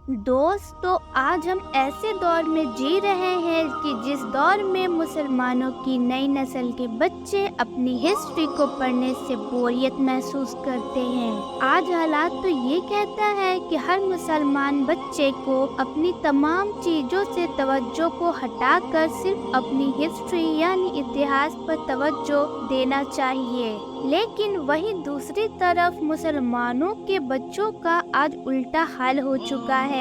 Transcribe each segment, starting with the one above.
दोस्तों, आज हम ऐसे दौर में जी रहे हैं कि जिस दौर में मुसलमानों की नई नस्ल के बच्चे अपनी हिस्ट्री को पढ़ने से बोरियत महसूस करते हैं। आज हालात तो ये कहता है कि हर मुसलमान बच्चे को अपनी तमाम चीजों से तवज्जो को हटाकर सिर्फ अपनी हिस्ट्री यानी इतिहास पर तवज्जो देना चाहिए। लेकिन वहीं दूसरी तरफ मुसलमानों के बच्चों का आज उल्टा हाल हो चुका है।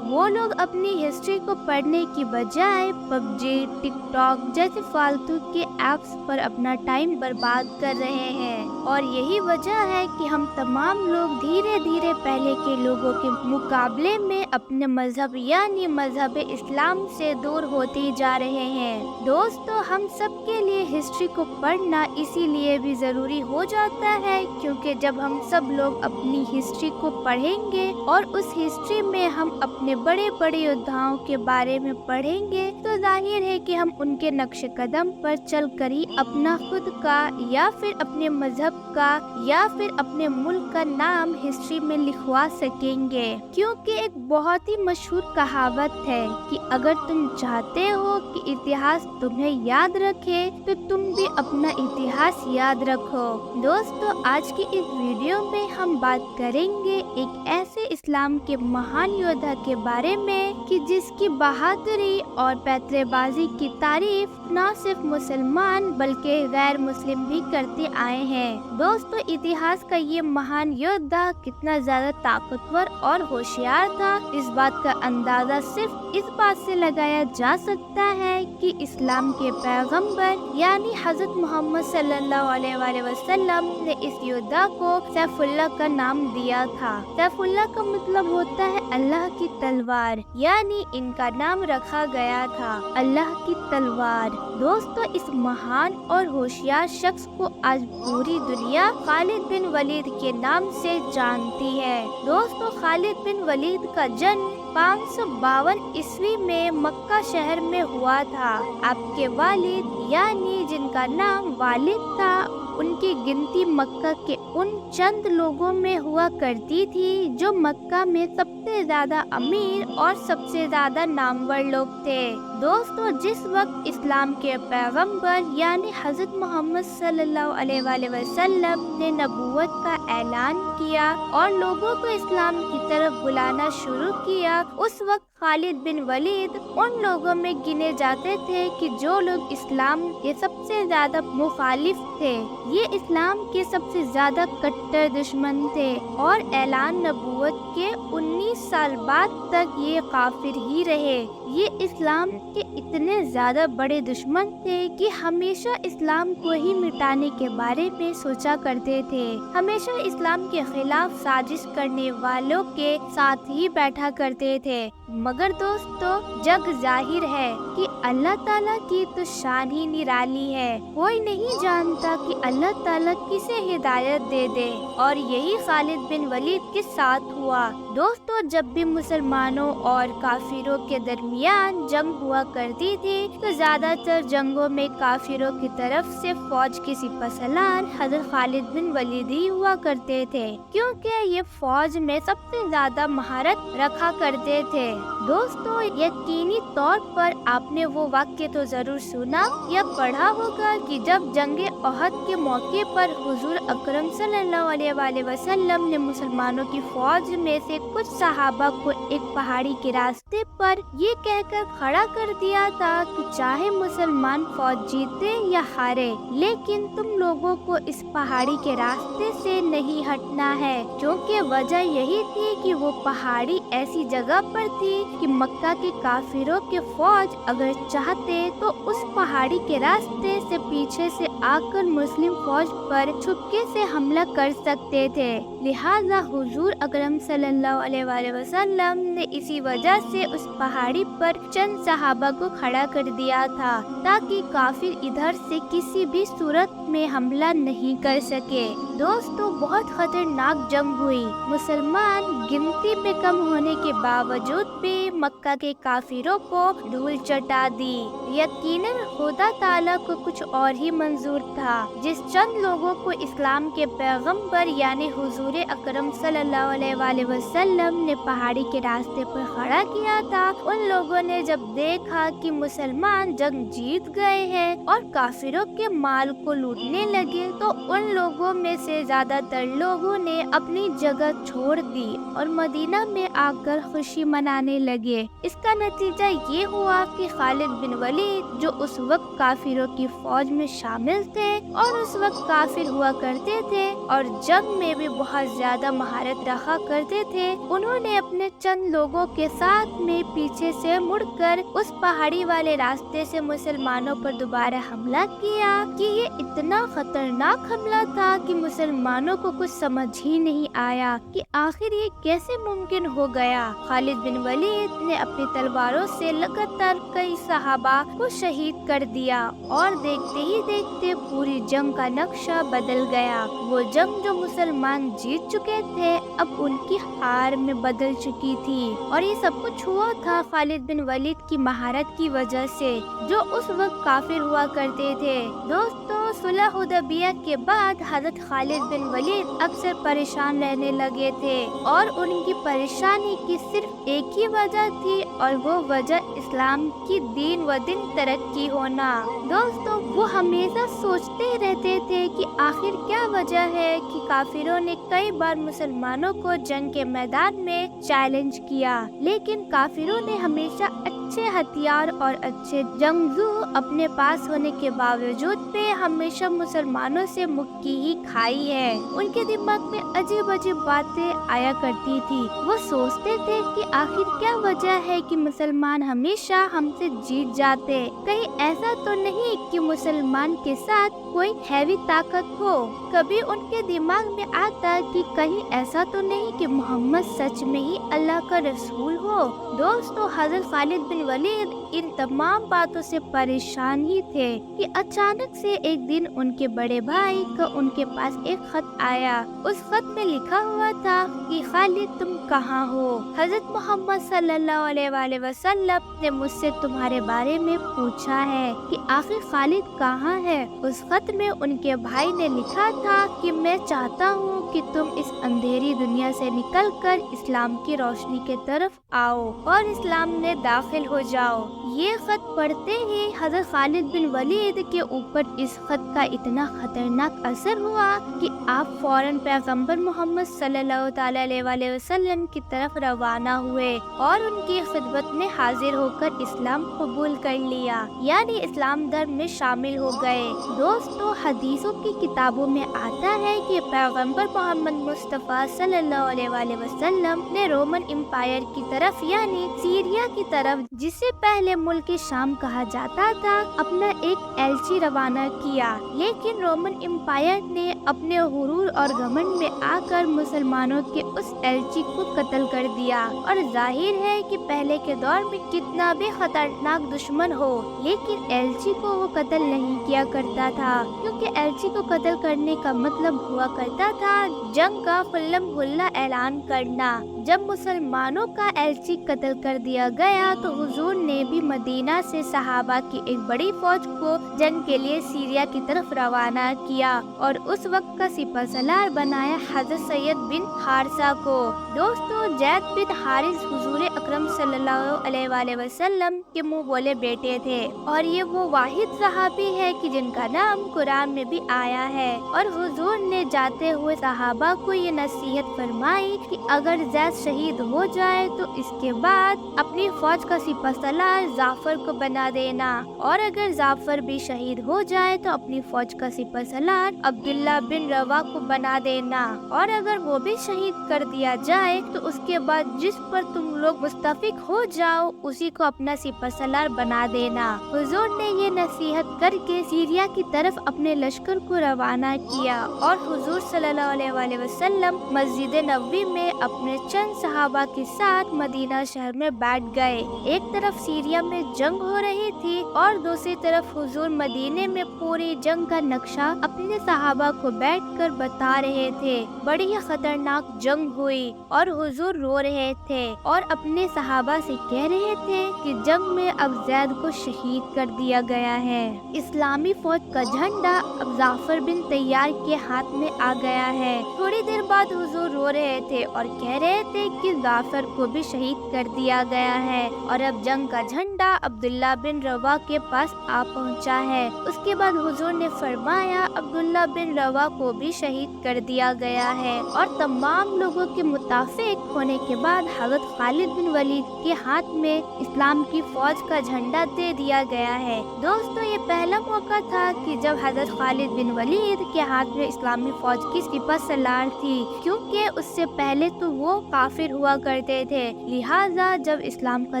वो लोग अपनी हिस्ट्री को पढ़ने की बजाय पबजी, टिकटॉक जैसे फालतू के ऐप्स पर अपना टाइम बर्बाद कर रहे हैं। और यही वजह है कि हम तमाम लोग धीरे धीरे पहले के लोगों के मुकाबले में अपने मजहब यानी मजहब इस्लाम से दूर होते जा रहे हैं। दोस्तों, हम सब के लिए हिस्ट्री को पढ़ना इसीलिए भी जरूरी हो जाता है क्योंकि जब हम सब लोग अपनी हिस्ट्री को पढ़ेंगे और उस हिस्ट्री में हम अपने बड़े बड़े योद्धाओं के बारे में पढ़ेंगे तो जाहिर है कि हम उनके नक्श कदम पर चलकर ही अपना खुद का या फिर अपने मजहब का या फिर अपने मुल्क का नाम हिस्ट्री में लिखवा सकेंगे। क्योंकि एक बहुत ही मशहूर कहावत है कि अगर तुम चाहते हो कि इतिहास तुम्हें याद रखे तो तुम भी अपना इतिहास याद रखो। दोस्तों, आज की इस वीडियो में हम बात करेंगे एक ऐसे इस्लाम के महान योद्धा के बारे में कि जिसकी बहादुरी और पैतरेबाजी की तारीफ न सिर्फ मुसलमान बल्कि गैर मुस्लिम भी करते आए हैं। दोस्तों, इतिहास का ये महान योद्धा कितना ज्यादा ताकतवर और होशियार था, इस बात का अंदाजा सिर्फ इस बात से लगाया जा सकता है कि इस्लाम के पैगंबर यानी हजरत मोहम्मद सल्लल्लाहु अलैहि वसल्लम ने इस योद्धा को सैफुल्लाह का नाम दिया था। सैफुल्लाह का मतलब होता है अल्लाह की तलवार, यानी इनका नाम रखा गया था अल्लाह की तलवार। दोस्तों, इस महान और होशियार शख्स को आज पूरी दुनिया खालिद बिन वलीद के नाम से जानती है। दोस्तों, खालिद बिन वलीद का जन्म 552 ईस्वी में मक्का शहर में हुआ था। आपके वालिद यानी जिनका नाम वालिद था, उनकी गिनती मक्का के उन चंद लोगों में हुआ करती थी जो मक्का में सबसे ज्यादा अमीर और सबसे ज्यादा नामवर लोग थे। दोस्तों, जिस वक्त इस्लाम के पैगंबर यानी हजरत मोहम्मद सल्लल्लाहु अलैहि वसल्लम ने नबूवत का ऐलान किया और लोगों को इस्लाम की तरफ बुलाना शुरू किया, उस वक्त खालिद बिन वलीद उन लोगों में गिने जाते थे कि जो लोग इस्लाम के सबसे ज्यादा मुखालिफ थे। ये इस्लाम के सबसे ज्यादा कट्टर दुश्मन थे और ऐलान नबूवत के 19 साल बाद तक ये काफिर ही रहे। ये इस्लाम के इतने ज्यादा बड़े दुश्मन थे कि हमेशा इस्लाम को ही मिटाने के बारे में सोचा करते थे। हमेशा इस्लाम के खिलाफ साजिश करने वालों के साथ ही बैठा करते थे। मगर दोस्तों, जग जाहिर है कि अल्लाह ताला की तो शान ही निराली है। कोई नहीं जानता कि अल्लाह ताला किसे हिदायत दे दे, और यही खालिद बिन वलीद के साथ हुआ। दोस्तों, जब भी मुसलमानों और काफिरों के दरमियान जंग हुआ करती थी तो ज्यादातर जंगों में काफिरों की तरफ से फौज के सिपहसालार हजरत खालिद बिन वलीद ही हुआ करते थे, क्योंकि ये फौज में सबसे ज्यादा महारत रखा करते थे। दोस्तों, यकीनी तौर पर आपने वो वाक्य तो जरूर सुना या पढ़ा होगा कि जब जंगे ओहद के मौके पर हुजूर अकरम सल्लल्लाहु अलैहि वसल्लम ने मुसलमानों की फौज में से कुछ सहाबा को एक पहाड़ी के रास्ते पर ये कहकर खड़ा कर दिया था कि चाहे मुसलमान फौज जीते या हारे, लेकिन तुम लोगों को इस पहाड़ी के रास्ते से नहीं हटना है। क्योंकि वजह यही थी कि वो पहाड़ी ऐसी जगह पर थी कि मक्का के काफिरों के फौज अगर चाहते तो उस पहाड़ी के रास्ते से पीछे से आकर मुस्लिम फौज पर छुपके से हमला कर सकते थे। लिहाजा हुजूर अकरम सल्लल्लाहु अलैहि वसल्लम ने इसी वजह से उस पहाड़ी पर चंद सहाबा को खड़ा कर दिया था ताकि काफिर इधर से किसी भी सूरत में हमला नहीं कर सके। दोस्तों, बहुत खतरनाक जंग हुई। मुसलमान गिनती में कम होने के बावजूद भी मक्का के काफिरों को धूल चटा दी। यकीनन खुदा ताला को कुछ और ही मंजूर था। जिस चंद लोगों को इस्लाम के पैगंबर यानी हुजूर اکرم صلی اللہ علیہ وآلہ وسلم نے پہاڑی کے راستے پر کھڑا کیا تھا، ان لوگوں نے جب دیکھا کہ مسلمان جنگ جیت گئے ہیں اور کافروں کے مال کو لوٹنے لگے تو ان لوگوں میں سے زیادہ تر لوگوں نے اپنی جگہ چھوڑ دی اور مدینہ میں آ کر خوشی منانے لگے۔ اس کا نتیجہ یہ ہوا کہ خالد بن ولید جو اس وقت کافروں کی فوج میں شامل تھے اور اس وقت کافر ہوا کرتے تھے اور جنگ میں بھی بہت زیادہ مہارت رکھا کرتے تھے، انہوں نے اپنے چند لوگوں کے ساتھ میں پیچھے سے مڑ کر اس پہاڑی والے راستے سے مسلمانوں پر دوبارہ حملہ کیا کہ یہ اتنا خطرناک حملہ تھا کہ مسلمانوں کو کچھ سمجھ ہی نہیں آیا کہ آخر یہ کیسے ممکن ہو گیا۔ خالد بن ولید نے اپنی تلواروں سے لگاتار کئی صحابہ کو شہید کر دیا اور دیکھتے ہی دیکھتے پوری جنگ کا نقشہ بدل گیا۔ وہ جنگ جو مسلمان جیت چکے تھے اب ان کی ہار میں بدل چکی تھی، اور یہ سب کچھ ہوا تھا خالد بن ولید کی مہارت کی وجہ سے جو اس وقت کافر ہوا کرتے تھے۔ دوستوں، صلح حدیبیہ کے بعد حضرت خالد بن ولید اکثر پریشان رہنے لگے تھے اور ان کی پریشانی کی صرف ایک ہی وجہ تھی اور وہ وجہ اسلام کی دین و دن ترقی ہونا۔ دوستوں، وہ ہمیشہ سوچتے رہتے تھے کہ آخر کیا وجہ ہے کہ کافروں نے کئی بار مسلمانوں کو جنگ کے میدان میں چیلنج کیا، لیکن کافروں نے ہمیشہ اچھے ہتھیار اور اچھے جنگجو اپنے پاس ہونے کے باوجود بھی ہمیشہ مسلمانوں سے مکی ہی کھائی ہے۔ ان کے دماغ میں عجیب عجیب باتیں آیا کرتی تھی۔ وہ سوچتے تھے کہ آخر کیا وجہ ہے کہ مسلمان ہمیشہ ہم سے جیت جاتے، کہیں ایسا تو نہیں کہ مسلمان کے ساتھ کوئی ہیوی طاقت ہو۔ کبھی ان کے دماغ میں آتا کہ کہیں ایسا تو نہیں کہ محمد سچ میں ہی اللہ کا رسول ہو۔ دوستو، حضرت خالد بن ولید ان تمام باتوں سے پریشان ہی تھے کہ اچانک سے ایک دن ان کے بڑے بھائی کا ان کے پاس ایک خط آیا۔ اس خط میں لکھا ہوا تھا کہ خالد تم کہاں ہو؟ حضرت محمد صلی اللہ علیہ وآلہ وسلم نے مجھ سے تمہارے بارے میں پوچھا ہے کہ آخر خالد کہاں ہے۔ اس خط میں ان کے بھائی نے لکھا تھا کہ میں چاہتا ہوں کہ تم اس اندھیری دنیا سے نکل کر اسلام کی روشنی کی طرف آؤ اور اسلام میں داخل ہو جاؤ۔ یہ خط پڑھتے ہی حضرت خالد بن ولید کے اوپر اس خط کا اتنا خطرناک اثر ہوا کہ آپ فوراً پیغمبر محمد صلی اللہ تعالی علیہ وآلہ وسلم کی طرف روانہ ہوئے اور ان کی خدمت میں حاضر ہو کر اسلام قبول کر لیا، یعنی اسلام دھرم میں شامل ہو گئے۔ دوستو، حدیثوں کی کتابوں میں آتا ہے کہ پیغمبر محمد مصطفیٰ صلی اللہ علیہ وآلہ وسلم نے رومن امپائر کی طرف یعنی سیریا کی طرف، جسے پہلے ملک شام کہا جاتا تھا، اپنا ایک ایلچی روانہ کیا، لیکن رومن امپائر نے اپنے غرور اور گھمنڈ میں آ کر مسلمانوں کے اس ایلچی کو قتل کر دیا۔ اور ظاہر ہے کہ پہلے کے دور میں کتنا بھی خطرناک دشمن ہو لیکن ایلچی کو وہ قتل نہیں کیا کرتا تھا، کیونکہ ایلچی کو قتل کرنے کا مطلب ہوا کرتا تھا جنگ کا کھلم کھلا اعلان کرنا۔ جب مسلمانوں کا ایلچی قتل کر دیا گیا تو حضور نے بھی مدینہ سے صحابہ کی ایک بڑی فوج کو جنگ کے لیے سیریا کی طرف روانہ کیا اور اس وقت کا سپہ سالار بنایا حضرت سید بن حارثہ کو۔ دوستو، زید بن حارث حضور اکرم صلی اللہ علیہ وآلہ وسلم کے منہ بولے بیٹے تھے اور یہ وہ واحد صحابی ہے کہ جن کا نام قرآن میں بھی آیا ہے، اور حضور نے جاتے ہوئے صحابہ کو یہ نصیحت فرمائی کہ اگر زید شہید ہو جائے تو اس کے بعد اپنی فوج کا سپہ سالار جعفر کو بنا دینا، اور اگر جعفر بھی شہید ہو جائے تو اپنی فوج کا سپہ سالار عبداللہ بن روا کو بنا دینا، اور اگر وہ بھی شہید کر دیا جائے تو اس کے بعد جس پر تم لوگ متفق ہو جاؤ اسی کو اپنا سپہ سالار بنا دینا۔ حضور نے یہ نصیحت کر کے سیریا کی طرف اپنے لشکر کو روانہ کیا اور حضور صلی اللہ علیہ وآلہ وسلم مسجد نبوی میں اپنے چند तमाम सहाबा के साथ मदीना शहर में बैठ गए। एक तरफ सीरिया में जंग हो रही थी और दूसरी तरफ हुजूर मदीने में पूरी जंग का नक्शा अपने सहाबा को बैठकर बता रहे थे। बड़ी ही खतरनाक जंग हुई और हुजूर रो रहे थे और अपने सहाबा से कह रहे थे कि जंग में अब जैद को शहीद कर दिया गया है। इस्लामी फौज का झंडा अब जाफर बिन तैयार के हाथ में आ गया है। थोड़ी देर बाद हुजूर रो रहे थे और कह रहे थे कि जाफर को भी शहीद कर दिया गया है और अब जंग का झंडा अब्दुल्ला बिन रवा के पास आ पहुंचा है। उसके बाद हुजूर ने फरमाया अब्दुल्ला बिन रवा को भी शहीद कर दिया गया है और तमाम लोगों के मुताफिक होने के बाद हजरत खालिद बिन वलीद के हाथ में इस्लाम की फौज का झंडा दे दिया गया है। दोस्तों, ये पहला मौका था कि जब हजरत खालिद बिन वलीद के हाथ में इस्लामी फौज की सिपह सलार थी, क्योंकि उससे पहले तो वो काफिर हुआ करते थे। लिहाजा जब इस्लाम का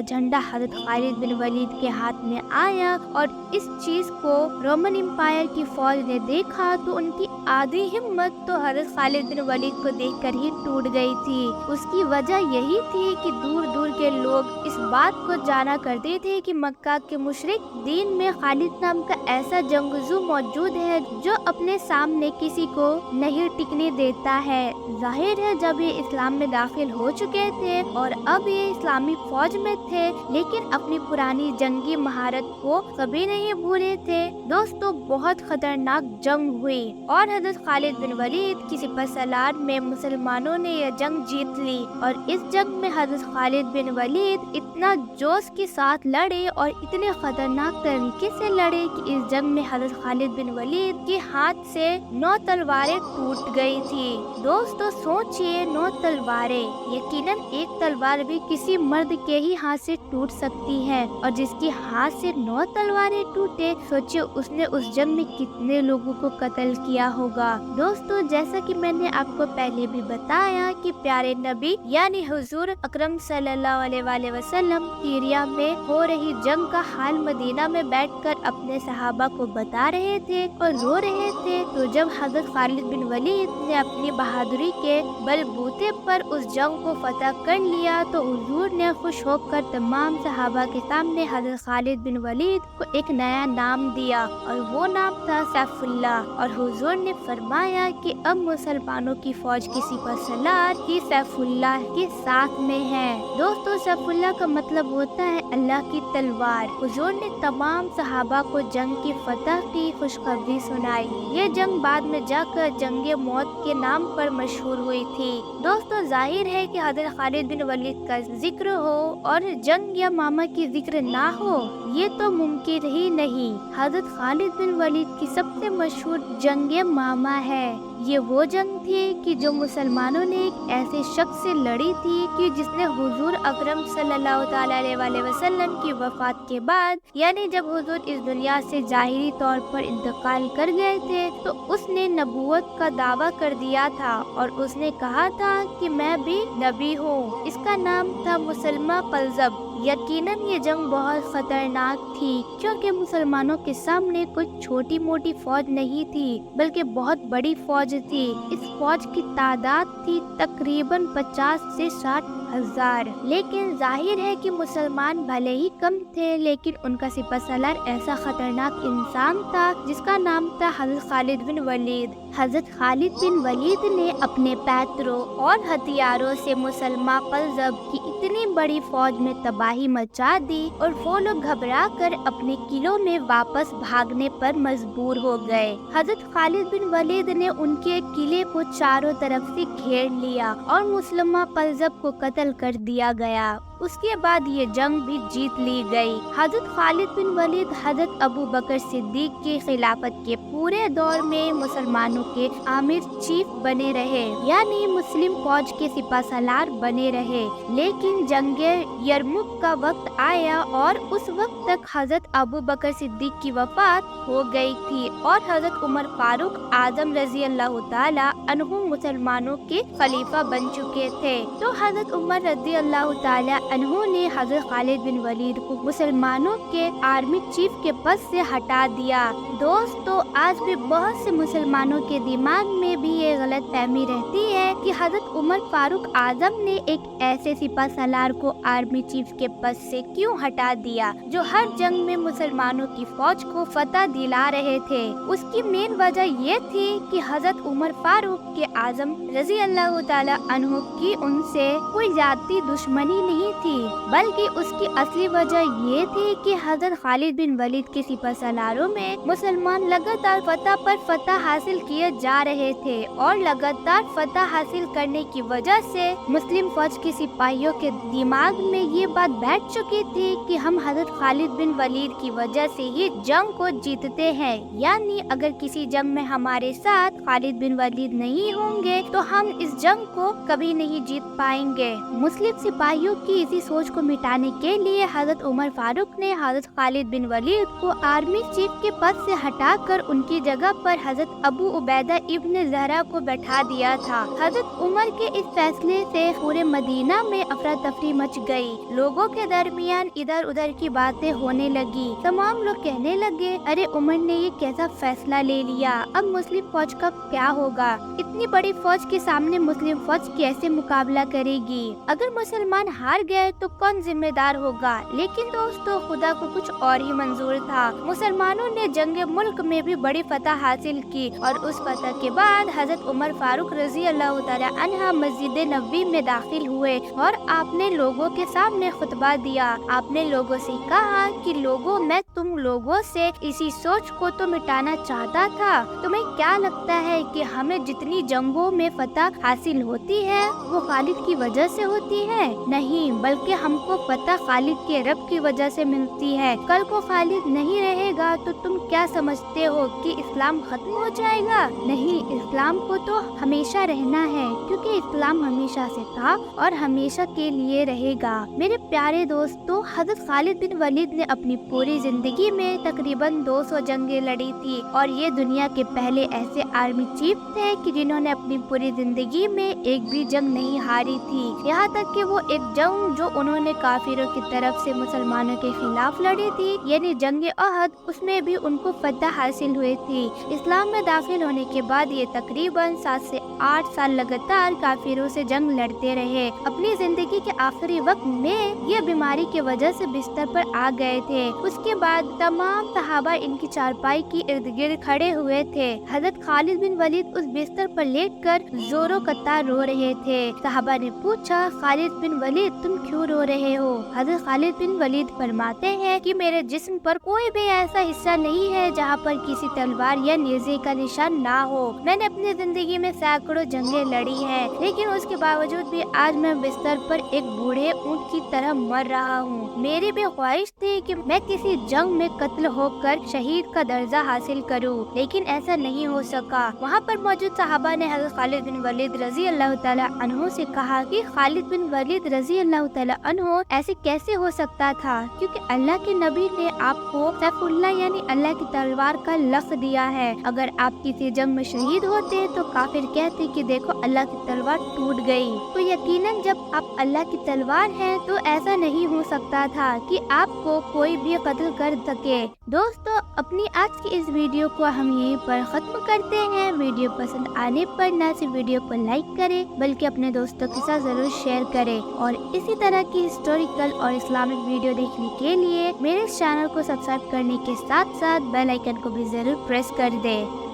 झंडा हजरत खालिद बिन वलीद के हाथ में आया और इस चीज को रोमन एम्पायर की फौज ने देखा तो उनकी आधी हिम्मत तो हजरत खालिद बिन वलीद को देखकर ही टूट गई थी। उसकी वजह यही थी कि दूर दूर के लोग इस बात को जाना करते थे कि मक्का के मुशरिक दीन में खालिद नाम का ऐसा जंगजू मौजूद है जो अपने सामने किसी को नहीं टिकने देता है। जाहिर है जब ये इस्लाम में दाखिल हो चुके थे और अब ये इस्लामी फौज में थे, लेकिन अपनी पुरानी जंगी महारत को कभी नहीं भूले थे। दोस्तों, बहुत खतरनाक जंग हुई और हजरत खालिद बिन वलीद की सिपह सलार में मुसलमानों ने यह जंग जीत ली और इस जंग में हजरत खालिद बिन वलीद इतना जोश के साथ लड़े और इतने खतरनाक तरीके से लड़े कि इस जंग में हजरत खालिद बिन वलीद के हाथ से 9 तलवारें टूट गई थी। दोस्तों सोचिए, 9 तलवारें, यकीनन एक तलवार भी किसी मर्द के ही हाथ से टूट सकती है और जिसके हाथ से 9 तलवारें टूटे, सोचिए उसने उस जंग में कितने लोगों को कत्ल किया होगा। दोस्तों, जैसा कि मैंने आपको पहले भी बताया कि प्यारे नबी यानी हुजूर अकरम सल्लल्लाहु अलैहि वसल्लम सीरिया में हो रही जंग का हाल मदीना में बैठकर अपने सहाबा को बता रहे थे और रो रहे थे। तो जब हजरत खालिद बिन वलीद ने अपनी बहादुरी के बलबूते पर उस जंग को फतह कर लिया तो हुजूर ने खुश होकर तमाम सहाबा के सामने हजरत खालिद बिन वलीद को एक नया नाम दिया और वो नाम था सैफुल्लाह। और हुजूर ने फरमाया कि अब मुसलमानों की फौज की सिपह सलार ही सैफुल्लाह के साथ में है। दोस्तों, सैफुल्लाह का मतलब होता है अल्लाह की तलवार। हुजूर ने तमाम सहाबा को जंग की फतह की खुशखबरी सुनाई। ये जंग बाद में जाकर जंगे मौत के नाम पर मशहूर हुई थी। दोस्तों, जाहिर है कि हजरत खालिद बिन वलीद का जिक्र हो और जंग या मामा की जिक्र ना हो, ये तो मुमकिन ही नहीं। हजरत खालिद बिन वलीद की सबसे मशहूर जंगे मामा है। ये वो जंग थी कि जो मुसलमानों ने एक ऐसे शख्स से लड़ी थी कि जिसने हुजूर अकरम सल्लल्लाहु अलैहि वसल्लम की वफात के बाद, यानी जब हुजूर इस दुनिया से जाहिरी तौर पर इंतकाल कर गए थे, तो उसने नबूवत का दावा कर दिया था और उसने कहा था कि मैं भी नबी हूँ। इसका नाम था मुसलमा कल्जब। यकीनन ये जंग बहुत खतरनाक थी क्योंकि मुसलमानों के सामने कोई छोटी मोटी फौज नहीं थी बल्कि बहुत बड़ी फौज थी। इस फौज की तादाद थी तकरीबन 50 से 60 हजार। लेकिन जाहिर है कि मुसलमान भले ही कम थे, लेकिन उनका सिपह सलार ऐसा खतरनाक इंसान था जिसका नाम था हजरत खालिद बिन वलीद। हजरत खालिद बिन वलीद ने अपने पैतरों और हथियारों से मुसलमान कल्जब की इतनी बड़ी फौज में तबाही मचा दी और वो लोग घबरा कर अपने किलों में वापस भागने पर मजबूर हो गए। हजरत खालिद बिन वलीद ने उनके किले को चारों तरफ से घेर लिया और मुसलमान कल्जब को कत्ल कर दिया गया। उसके बाद ये जंग भी जीत ली गई। हजरत खालिद बिन वलीद हजरत अबू बकर सिद्दीक की खिलाफत के पूरे दौर में मुसलमानों के आमिर चीफ बने रहे, यानी मुस्लिम फौज के सिपह सलार बने रहे। लेकिन जंगे यरमुक का वक्त आया और उस वक्त तक हजरत अबू बकर सिद्दीक की वफात हो गई थी और हजरत उमर फारूक आजम रजी अल्लाह ताला अन्हु मुसलमानों के खलीफा बन चुके थे। तो हजरत उमर रजी अल्लाह ताला अन्हु ने हजरत खालिद बिन वलीद को मुसलमानों के आर्मी चीफ के पद से हटा दिया। दोस्तों, आज भी बहुत से मुसलमानों के दिमाग में भी ये गलत फहमी रहती है कि हजरत उमर फारूक आजम ने एक ऐसे सिपह सलार को आर्मी चीफ के पद से क्यों हटा दिया जो हर जंग में मुसलमानों की फौज को फतह दिला रहे थे। उसकी मेन वजह ये थी कि हजरत उमर फारूक के आजम रजी अल्लाह ताला अन्हु की उनसे कोई जाती दुश्मनी नहीं थी, बल्कि उसकी असली वजह ये थी कि हजरत खालिद बिन वलीद के सिपह सलारों में मुसलमान लगातार फतह पर फतह हासिल किए जा रहे थे और लगातार फतह हासिल करने की वजह से मुस्लिम फौज के सिपाहियों के दिमाग में ये बात बैठ चुकी थी कि हम हजरत खालिद बिन वलीद की वजह से ही जंग को जीतते हैं, यानी अगर किसी जंग में हमारे साथ खालिद बिन वलीद नहीं होंगे तो हम इस जंग को कभी नहीं जीत पाएंगे। मुस्लिम सिपाहियों की इसी सोच को मिटाने के लिए हजरत उमर फारूक ने हजरत खालिद बिन वलीद को आर्मी चीफ के पद से हटाकर उनकी जगह पर हजरत अबू उबैदा इब्न ज़हरा को बैठा दिया था। हजरत उमर के इस फैसले से पूरे मदीना में अफरा तफरी मच गई। लोगों के दरमियान इधर उधर की बातें होने लगी। तमाम लोग कहने लगे, अरे उमर ने ये कैसा फैसला ले लिया, अब मुस्लिम फौज का क्या होगा? इतनी बड़ी फौज के सामने मुस्लिम फौज कैसे मुकाबला करेगी? अगर मुसलमान हार गए तो कौन जिम्मेदार होगा? लेकिन दोस्तों, खुदा को कुछ और ही मंजूर था। मुसलमानों ने जंग मुल्क में भी बड़ी फतह हासिल की और उस फतह के बाद हजरत उमर फारूक रजी अल्लाह ताला अन्हा मस्जिद नबवी में दाखिल हुए और आपने लोगों के सामने खुतबा दिया। आपने लोगों से कहा कि लोगों, मैं तुम लोगों से इसी सोच को तो मिटाना चाहता था। तुम्हें क्या लगता है कि हमें जितनी जंगों में फतह हासिल होती है वो खालिद की वजह से होती है? नहीं, बल्कि हमको फतह खालिद के रब की वजह से मिलती है। कल को खालिद नहीं रहेगा तो तुम क्या समझते हो कि इस्लाम खत्म हो जाएगा? नहीं, इस्लाम को तो हमेशा रहना है, क्योंकि इस्लाम हमेशा से था और हमेशा के लिए रहेगा। मेरे प्यारे दोस्तों, हजरत खालिद बिन वलीद ने अपनी पूरी जिंदगी में तकरीबन 200 जंगें लड़ी थी और ये दुनिया के पहले ऐसे आर्मी चीफ थे कि जिन्होंने अपनी पूरी जिंदगी में एक भी जंग नहीं हारी थी। यहाँ तक कि वो एक जंग जो उन्होंने काफिरों की तरफ से मुसलमानों के खिलाफ लड़ी थी, यानी जंगे अहद, उसमें भी उनको फतह हासिल हुई थी। इस्लाम में दाखिल होने के बाद ये तकरीबन 7 से 8 साल लगातार काफिरों से जंग लड़ते रहे। अपनी जिंदगी के आखिरी वक्त में ये बीमारी की वजह से बिस्तर पर आ गए थे। उसके बाद तमाम सहाबा इनकी चारपाई की इर्द गिर्द खड़े हुए थे। हजरत खालिद बिन वलीद उस बिस्तर पर लेटकर जोरों कतार रो रहे थे। सहाबा ने पूछा, खालिद बिन वलीद, तुम क्यों रो रहे हो? हजरत खालिद बिन वलीद फरमाते हैं कि मेरे जिस्म पर कोई भी ऐसा हिस्सा नहीं है जहाँ पर किसी तलवार या नेज़े का निशान ना हो। मैंने अपनी जिंदगी में सैकड़ों जंगें लड़ी हैं, लेकिन उसके बावजूद भी आज मैं बिस्तर पर एक बूढ़े ऊंट की तरह मर रहा हूँ। मेरी भी ख्वाहिश थी कि मैं किसी जंग में कत्ल होकर शहीद का दर्जा हासिल करूं, लेकिन ऐसा नहीं हो सका। वहाँ पर मौजूद सहाबा ने हज़रत खालिद बिन वलीद रजी अल्लाह ताला अन्हु से कहा कि खालिद बिन वलीद रजी अल्लाह ताला अन्हु, ऐसे कैसे हो सकता था? क्योंकि अल्लाह के नबी ने आपको सैफुल्लाह यानी अल्लाह की तलवार का लफ्ज़ दिया है। अगर आप किसी जंग में शहीद होते तो काफिर कहते कि देखो अल्लाह की तलवार टूट गई। तो यकीनन जब आप अल्लाह की तलवार हैं तो ऐसा नहीं हो सकता था कि आपको कोई भी कत्ल कर सके। दोस्तों, अपनी आज की इस वीडियो को हम यहीं पर खत्म करते हैं। वीडियो पसंद आने पर न सिर्फ वीडियो को लाइक करें बल्कि अपने दोस्तों के साथ जरूर शेयर करें और इसी तरह की हिस्टोरिकल और इस्लामिक वीडियो देखने के लिए मेरे इस चैनल को सब्सक्राइब करने के साथ साथ बेल आइकन को भी जरूर प्रेस कर दें।